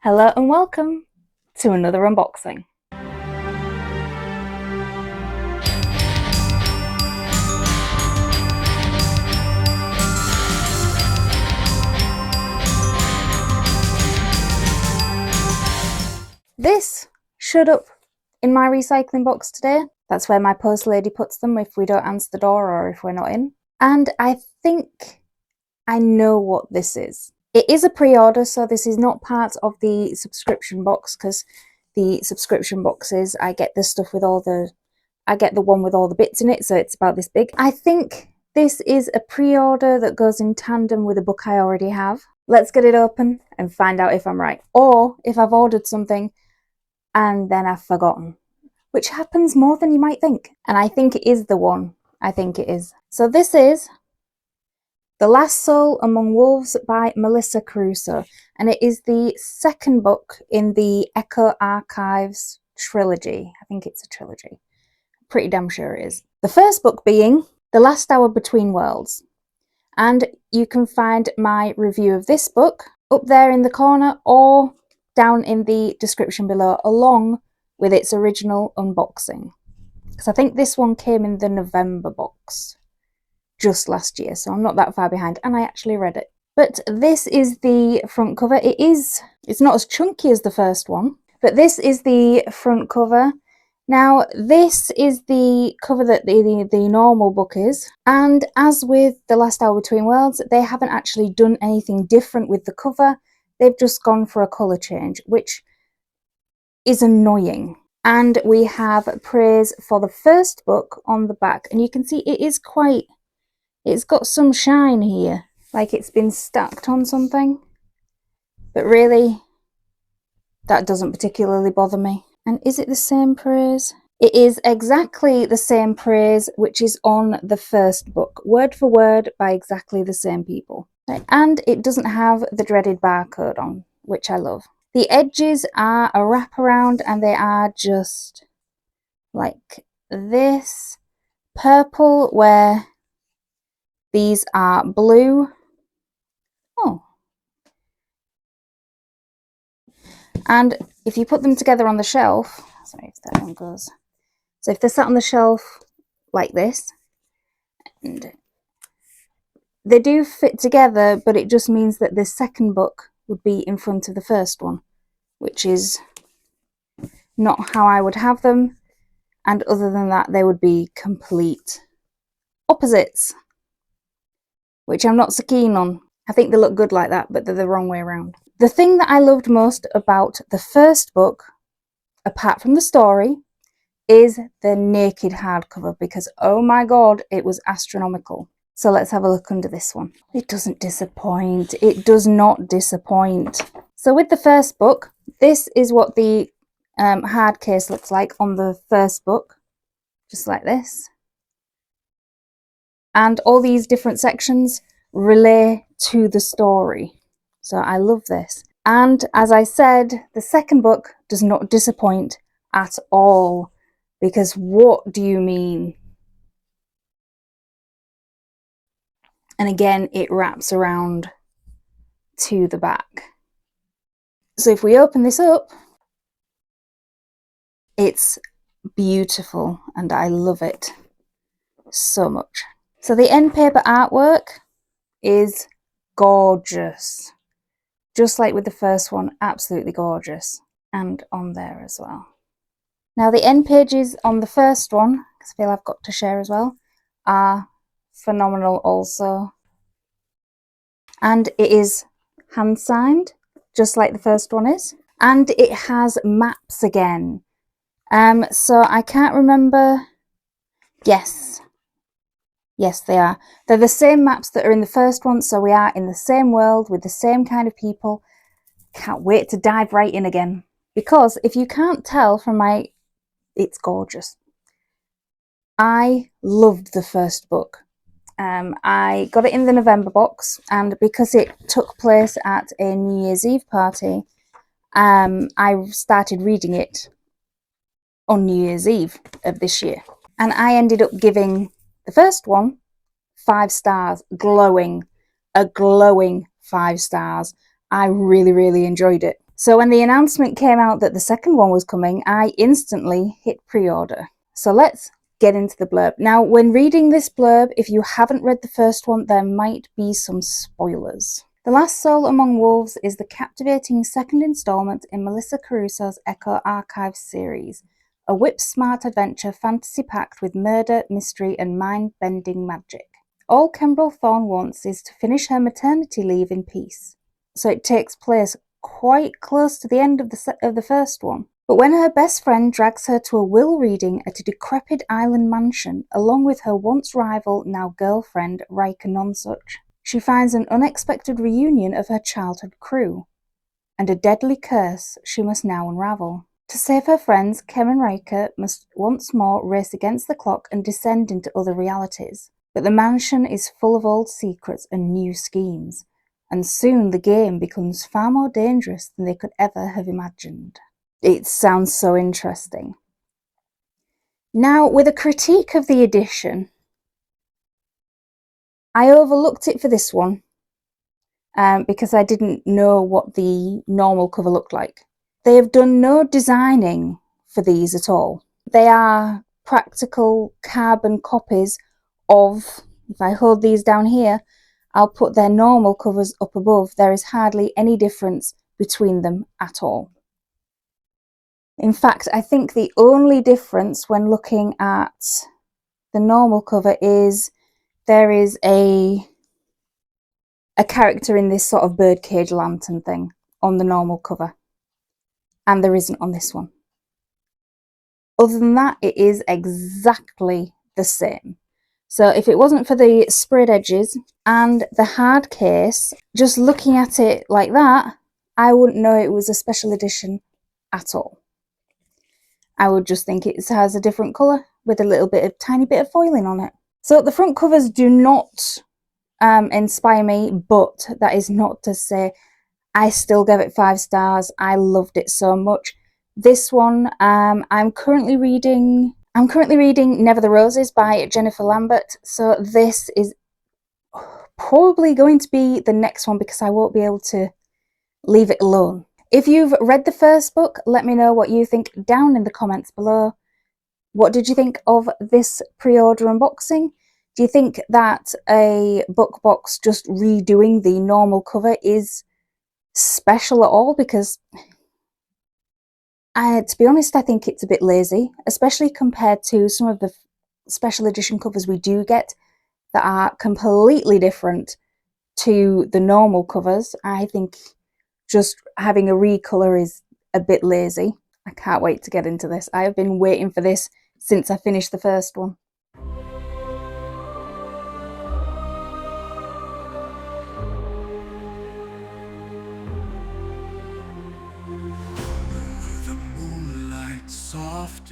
Hello and welcome to another unboxing. This showed up in my recycling box today. That's where my post lady puts them if we don't answer the door or if we're not in. And I think I know what this is. It is a pre-order, so this is not part of the subscription box, because the subscription boxes, I get the stuff with I get the one with all the bits in it, so it's about this big. I think this is a pre-order that goes in tandem with a book I already have. Let's get it open and find out if I'm right, or if I've ordered something and then I've forgotten, which happens more than you might think. And I think it is the one. I think it is. So this is The Last Soul Among Wolves by Melissa Caruso, and it is the second book in the Echo Archives trilogy. I think it's a trilogy. Pretty damn sure it is. The first book being The Last Hour Between Worlds. And you can find my review of this book up there in the corner or down in the description below, along with its original unboxing. Because I think this one came in the November box just last year, so I'm not that far behind, and I actually read it. But this is the front cover. It's not as chunky as the first one, but this is the front cover. Now, this is the cover that the normal book is, and as with The Last Hour Between Worlds, they haven't actually done anything different with the cover. They've just gone for a colour change, which is annoying. And we have praise for the first book on the back, and you can see it's got some shine here, like it's been stacked on something. But really, that doesn't particularly bother me. And is it the same praise? It is exactly the same praise which is on the first book, word for word by exactly the same people. And it doesn't have the dreaded barcode on, which I love. The edges are a wraparound, and they are just like this purple, where these are blue. Oh. And if you put them together on the shelf, sorry if that one goes. So if they're sat on the shelf like this, and they do fit together, but it just means that the second book would be in front of the first one, which is not how I would have them. And other than that, they would be complete opposites, which I'm not so keen on. I think they look good like that, but they're the wrong way around. The thing that I loved most about the first book, apart from the story, is the naked hardcover, because oh my god, it was astronomical. So let's have a look under this one. It doesn't disappoint. It does not disappoint. So with the first book, this is what the hard case looks like on the first book, just like this. And all these different sections relay to the story. So I love this. And as I said, the second book does not disappoint at all. Because what do you mean? And again, it wraps around to the back. So if we open this up, it's beautiful and I love it so much. So the end paper artwork is gorgeous. Just like with the first one, absolutely gorgeous. And on there as well. Now the end pages on the first one, because I feel I've got to share as well, are phenomenal also. And it is hand signed, just like the first one is. And it has maps again. So I can't remember. Yes, they are. They're the same maps that are in the first one, so we are in the same world with the same kind of people. Can't wait to dive right in again. Because if you can't tell from it's gorgeous. I loved the first book. I got it in the November box, and because it took place at a New Year's Eve party, I started reading it on New Year's Eve of this year. And I ended up giving the first one 5 stars, a glowing 5 stars. I really, really enjoyed it. So when the announcement came out that the second one was coming, I instantly hit pre-order. So let's get into the blurb. Now, when reading this blurb, if you haven't read the first one, there might be some spoilers. The Last Soul Among Wolves is the captivating second installment in Melissa Caruso's Echo Archives series, a whip-smart adventure fantasy-packed with murder, mystery, and mind-bending magic. All Kembrel Thorne wants is to finish her maternity leave in peace. So it takes place quite close to the end of the first one. But when her best friend drags her to a will reading at a decrepit island mansion, along with her once rival, now girlfriend, Rika Nonsuch, she finds an unexpected reunion of her childhood crew, and a deadly curse she must now unravel. To save her friends, Kem and Rika must once more race against the clock and descend into other realities. But the mansion is full of old secrets and new schemes, and soon the game becomes far more dangerous than they could ever have imagined. It sounds so interesting. Now, with a critique of the edition, I overlooked it for this one because I didn't know what the normal cover looked like. They have done no designing for these at all. They are practical carbon copies of, if I hold these down here, I'll put their normal covers up above. There is hardly any difference between them at all. In fact, I think the only difference when looking at the normal cover is there is a character in this sort of birdcage lantern thing on the normal cover, and there isn't on this one. Other than that, it is exactly the same. So if it wasn't for the sprayed edges and the hard case, just looking at it like that, I wouldn't know it was a special edition at all. I would just think it has a different colour with a tiny bit of foiling on it. So the front covers do not inspire me, but that is not to say I still gave it 5 stars. I loved it so much. This one, I'm currently reading Never the Roses by Jennifer Lambert. So this is probably going to be the next one because I won't be able to leave it alone. If you've read the first book, let me know what you think down in the comments below. What did you think of this pre-order unboxing? Do you think that a book box just redoing the normal cover is special at all? Because to be honest, I think it's a bit lazy, especially compared to some of the special edition covers we do get that are completely different to the normal covers. I think just having a recolor is a bit lazy. I can't wait to get into this. I have been waiting for this since I finished the first one. The moonlight soft